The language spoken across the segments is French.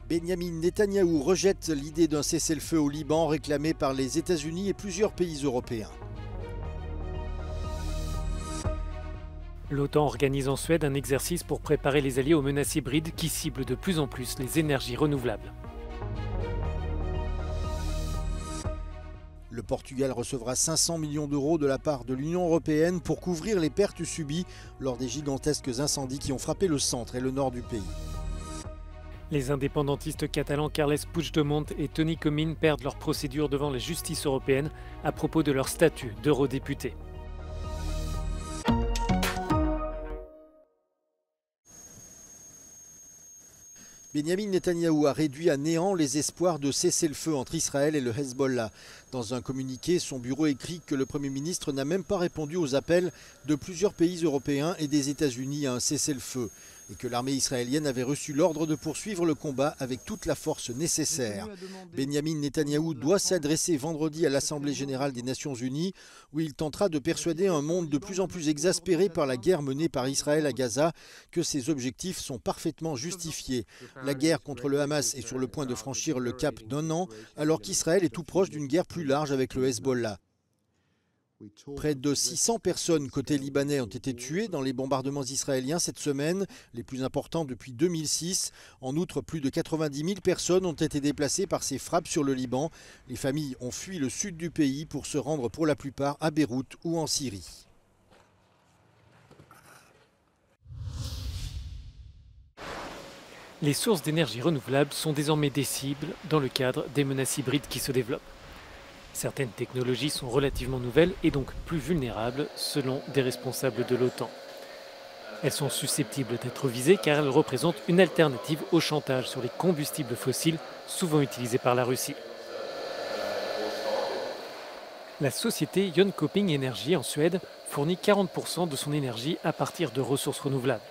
Benyamin Netanyahou rejette l'idée d'un cessez-le-feu au Liban réclamé par les États-Unis et plusieurs pays européens. L'OTAN organise en Suède un exercice pour préparer les alliés aux menaces hybrides qui ciblent de plus en plus les énergies renouvelables. Le Portugal recevra 500 millions d'euros de la part de l'Union européenne pour couvrir les pertes subies lors des gigantesques incendies qui ont frappé le centre et le nord du pays. Les indépendantistes catalans Carles Puigdemont et Toni Comín perdent leur procédure devant la justice européenne à propos de leur statut d'eurodéputé. Benyamin Netanyahou a réduit à néant les espoirs de cessez-le-feu entre Israël et le Hezbollah. Dans un communiqué, son bureau écrit que le Premier ministre n'a même pas répondu aux appels de plusieurs pays européens et des États-Unis à un cessez-le-feu et que l'armée israélienne avait reçu l'ordre de poursuivre le combat avec toute la force nécessaire. Benyamin Netanyahou doit s'adresser vendredi à l'Assemblée générale des Nations unies où il tentera de persuader un monde de plus en plus exaspéré par la guerre menée par Israël à Gaza que ses objectifs sont parfaitement justifiés. La guerre contre le Hamas est sur le point de franchir le cap d'1 an alors qu'Israël est tout proche d'une guerre plus large avec le Hezbollah. Près de 600 personnes côté libanais ont été tuées dans les bombardements israéliens cette semaine, les plus importants depuis 2006. En outre, plus de 90 000 personnes ont été déplacées par ces frappes sur le Liban. Les familles ont fui le sud du pays pour se rendre pour la plupart à Beyrouth ou en Syrie. Les sources d'énergie renouvelables sont désormais des cibles dans le cadre des menaces hybrides qui se développent. Certaines technologies sont relativement nouvelles et donc plus vulnérables selon des responsables de l'OTAN. Elles sont susceptibles d'être visées car elles représentent une alternative au chantage sur les combustibles fossiles souvent utilisés par la Russie. La société Jönköping Energy en Suède fournit 40% de son énergie à partir de ressources renouvelables.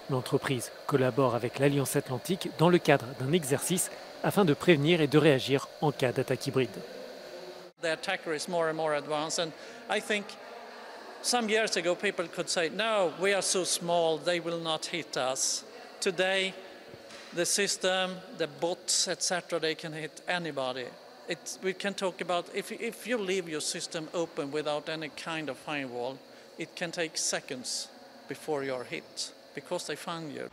L'entreprise collabore avec l'Alliance Atlantique dans le cadre d'un exercice afin de prévenir et de réagir en cas d'attaque hybride. The attacker is more and more advanced, and I think some years ago people could say, no, we are so small, they will not hit us. Today, the system, the bots, etc., they can hit anybody. We can talk about if you leave your system open without any kind of firewall, it can take seconds before you're hit because they find you.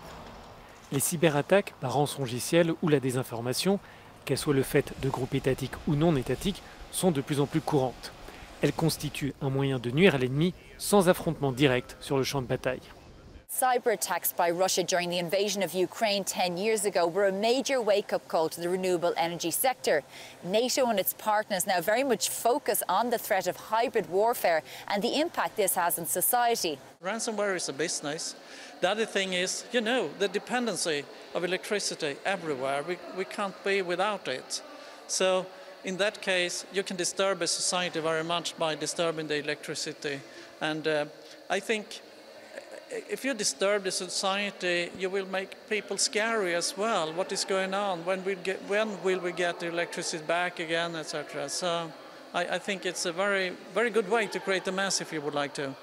Les cyberattaques par rançongiciel ou la désinformation, qu'elles soient le fait de groupes étatiques ou non étatiques, sont de plus en plus courantes. Elles constituent un moyen de nuire à l'ennemi sans affrontement direct sur le champ de bataille. Cyber attacks by Russia during the invasion of Ukraine 10 years ago were a major wake-up call to the renewable energy sector. NATO and its partners now very much focus on the threat of hybrid warfare and the impact this has on society. Ransomware is a business. The other thing is, you know, the dependency of electricity everywhere. We can't be without it. So in that case, you can disturb a society very much by disturbing the electricity. And I think if you disturb the society, you will make people scary as well. What is going on? When will we get the electricity back again, etc. So I think it's a very, very good way to create a mess if you would like to.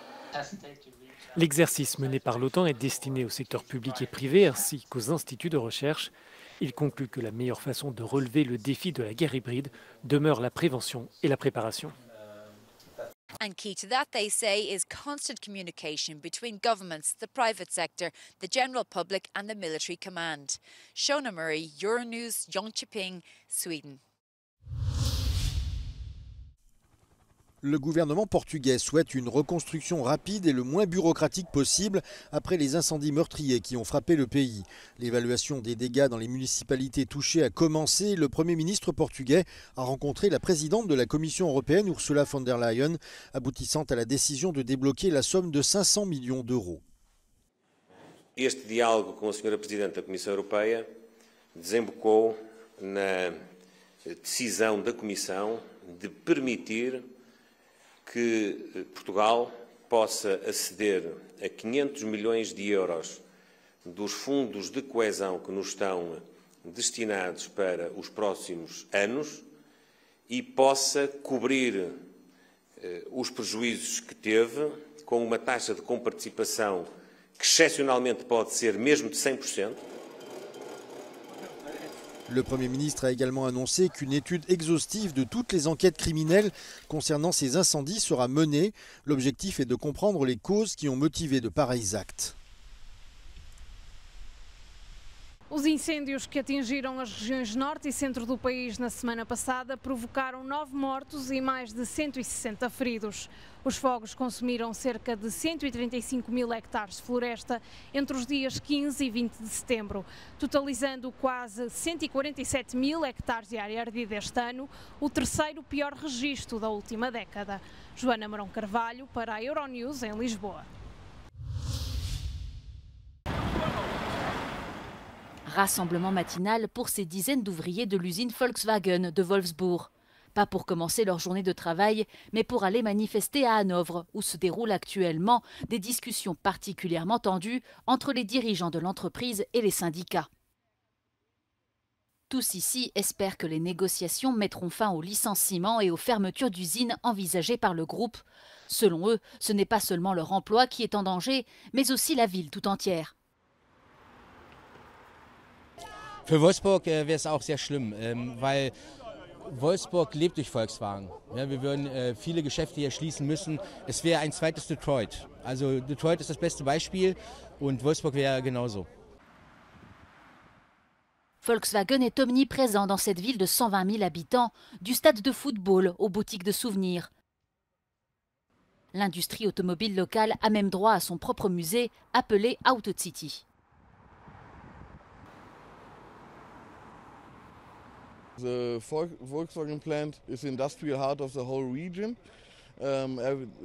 L'exercice mené par l'OTAN est destiné au secteur public et privé ainsi qu'aux instituts de recherche. Il conclut que la meilleure façon de relever le défi de la guerre hybride demeure la prévention et la préparation. And key to that, they say, is constant communication between governments, the private sector, the general public and the military command. Shona Murray, Euronews, Jönköping, Sweden. Le gouvernement portugais souhaite une reconstruction rapide et le moins bureaucratique possible après les incendies meurtriers qui ont frappé le pays. L'évaluation des dégâts dans les municipalités touchées a commencé. Le Premier ministre portugais a rencontré la présidente de la Commission européenne, Ursula von der Leyen, aboutissant à la décision de débloquer la somme de 500 millions d'euros. Este diálogo com a Sra. Presidente da Comissão Europeia desembocou na decisão da Comissão de permitir que Portugal possa aceder a 500 milhões de euros dos fundos de coesão que nos estão destinados para os próximos anos e possa cobrir os prejuízos que teve com uma taxa de comparticipação que excepcionalmente pode ser mesmo de 100%. Le Premier ministre a également annoncé qu'une étude exhaustive de toutes les enquêtes criminelles concernant ces incendies sera menée. L'objectif est de comprendre les causes qui ont motivé de pareils actes. Os incêndios que atingiram as regiões norte e centro do país na semana passada provocaram 9 mortos e mais de 160 feridos. Os fogos consumiram cerca de 135 mil hectares de floresta entre os dias 15 e 20 de setembro, totalizando quase 147 mil hectares de área ardida este ano, o terceiro pior registro da última década. Joana Marão Carvalho para a Euronews em Lisboa. Rassemblement matinal pour ces dizaines d'ouvriers de l'usine Volkswagen de Wolfsburg. Pas pour commencer leur journée de travail, mais pour aller manifester à Hanovre, où se déroulent actuellement des discussions particulièrement tendues entre les dirigeants de l'entreprise et les syndicats. Tous ici espèrent que les négociations mettront fin aux licenciements et aux fermetures d'usines envisagées par le groupe. Selon eux, ce n'est pas seulement leur emploi qui est en danger, mais aussi la ville tout entière. Für Wolfsburg wäre es auch sehr schlimm, weil Wolfsburg lebt durch Volkswagen. Ja, wir würden viele Geschäfte hier schließen müssen. Es wäre ein zweites Detroit. Also Detroit ist das beste Beispiel und Wolfsburg wäre genauso. Volkswagen est omniprésent dans cette ville de 120 000 habitants, du stade de football aux boutiques de souvenirs. L'industrie automobile locale a même droit à son propre musée appelé Auto City. The Volkswagen plant is the industrial heart of the whole region.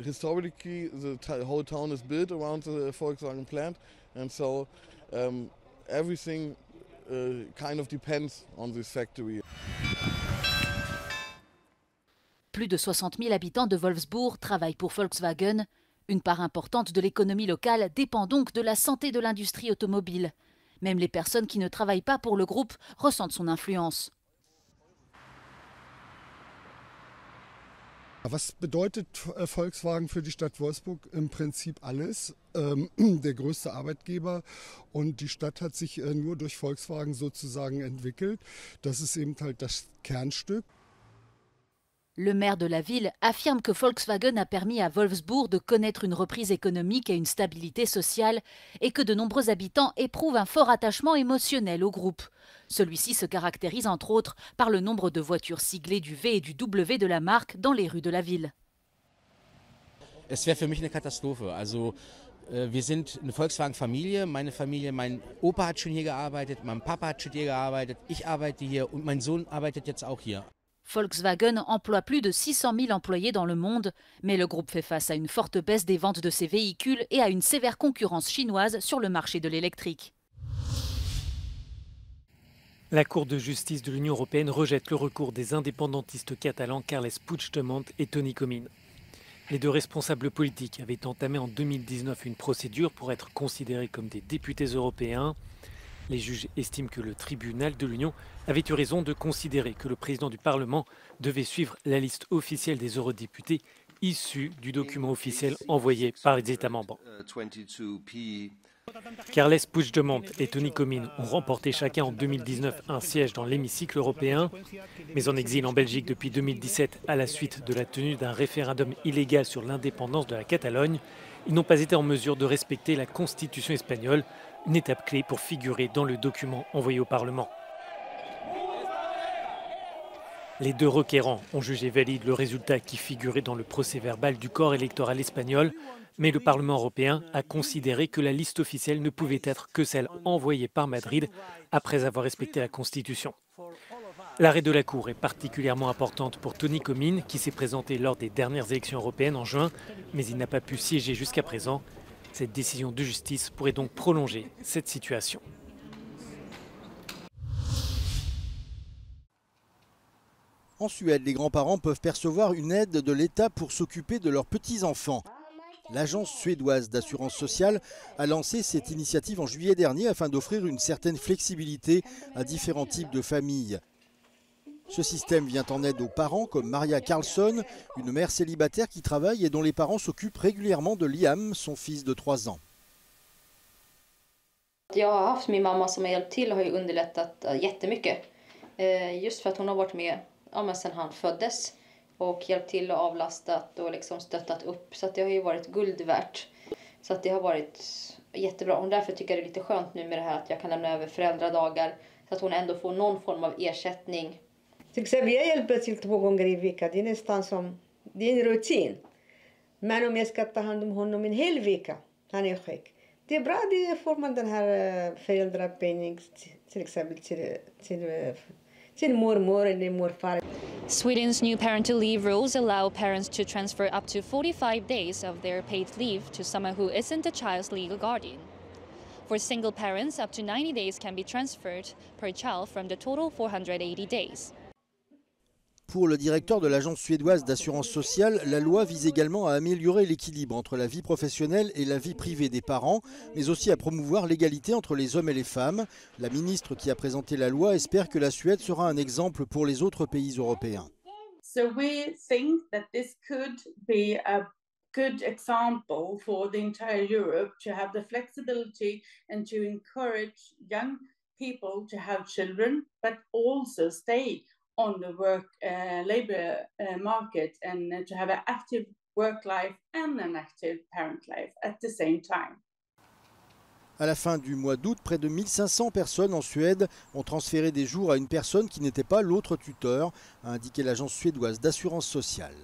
Historically, the whole town is built around the Volkswagen plant, and so everything kind of depends on this factory. Plus de 60 000 habitants de Wolfsburg travaillent pour Volkswagen. Une part importante de l'économie locale dépend donc de la santé de l'industrie automobile. Même les personnes qui ne travaillent pas pour le groupe ressentent son influence. Was bedeutet Volkswagen für die Stadt Wolfsburg? Im Prinzip alles. Der größte Arbeitgeber, und die Stadt hat sich nur durch Volkswagen sozusagen entwickelt. Das ist eben halt das Kernstück. Le maire de la ville affirme que Volkswagen a permis à Wolfsburg de connaître une reprise économique et une stabilité sociale et que de nombreux habitants éprouvent un fort attachement émotionnel au groupe. Celui-ci se caractérise entre autres par le nombre de voitures siglées du V et du W de la marque dans les rues de la ville. Es wäre für mich eine Katastrophe. Also wir sind eine Volkswagen-Familie. Meine Familie, mein Opa hat schon hier gearbeitet, mein Papa hat schon hier gearbeitet, ich arbeite hier und mein Sohn arbeitet jetzt auch hier. Volkswagen emploie plus de 600 000 employés dans le monde, mais le groupe fait face à une forte baisse des ventes de ses véhicules et à une sévère concurrence chinoise sur le marché de l'électrique. La Cour de justice de l'Union européenne rejette le recours des indépendantistes catalans Carles Puigdemont et Toni Comín. Les deux responsables politiques avaient entamé en 2019 une procédure pour être considérés comme des députés européens. Les juges estiment que le tribunal de l'Union avait eu raison de considérer que le président du Parlement devait suivre la liste officielle des eurodéputés issue du document officiel envoyé par les États membres. Carles Puigdemont et Toni Comín ont remporté chacun en 2019 un siège dans l'hémicycle européen, mais en exil en Belgique depuis 2017 à la suite de la tenue d'un référendum illégal sur l'indépendance de la Catalogne, ils n'ont pas été en mesure de respecter la constitution espagnole, une étape clé pour figurer dans le document envoyé au Parlement. Les deux requérants ont jugé valide le résultat qui figurait dans le procès-verbal du corps électoral espagnol, mais le Parlement européen a considéré que la liste officielle ne pouvait être que celle envoyée par Madrid après avoir respecté la Constitution. L'arrêt de la Cour est particulièrement importante pour Toni Comín, qui s'est présenté lors des dernières élections européennes en juin, mais il n'a pas pu siéger jusqu'à présent. Cette décision de justice pourrait donc prolonger cette situation. En Suède, les grands-parents peuvent percevoir une aide de l'État pour s'occuper de leurs petits-enfants. L'agence suédoise d'assurance sociale a lancé cette initiative en juillet dernier afin d'offrir une certaine flexibilité à différents types de familles. Ce système vient en aide aux parents comme Maria Karlsson, une mère célibataire qui travaille et dont les parents s'occupent régulièrement de Liam, son fils de 3 ans. Jag har haft min mamma som har hjälpt till och har ju underlättat jättemycket. Just för att hon har varit med sedan han föddes och hjälpt till och avlastat och liksom stöttat upp. Så att det har ju varit guld värt. Så att det har varit jättebra. Och därför tycker jag det är lite skönt nu med det här att jag kan lämna över föräldradagar. Så att hon ändå får någon form av ersättning. Till exempel jag hjälper till 2 gånger i veckan. Det är nästan som, det är en rutin. Men om jag ska ta hand om honom en hel vecka, han är sjuk. Det är bra, det får man den här föräldrapenning till exempel till mormor eller morfar. Sweden's new parental leave rules allow parents to transfer up to 45 days of their paid leave to someone who isn't the child's legal guardian. For single parents, up to 90 days can be transferred per child from the total 480 days. Pour le directeur de l'agence suédoise d'assurance sociale, la loi vise également à améliorer l'équilibre entre la vie professionnelle et la vie privée des parents, mais aussi à promouvoir l'égalité entre les hommes et les femmes. La ministre qui a présenté la loi espère que la Suède sera un exemple pour les autres pays européens. So we think that this could be a good example for the entire Europe to have the flexibility and to encourage young people to have children, but also stay on the labor market and to have an active work life and an active parent life at the same time. À la fin du mois d'août, près de 1500 personnes en Suède ont transféré des jours à une personne qui n'était pas l'autre tuteur, a indiqué l'agence suédoise d'assurance sociale.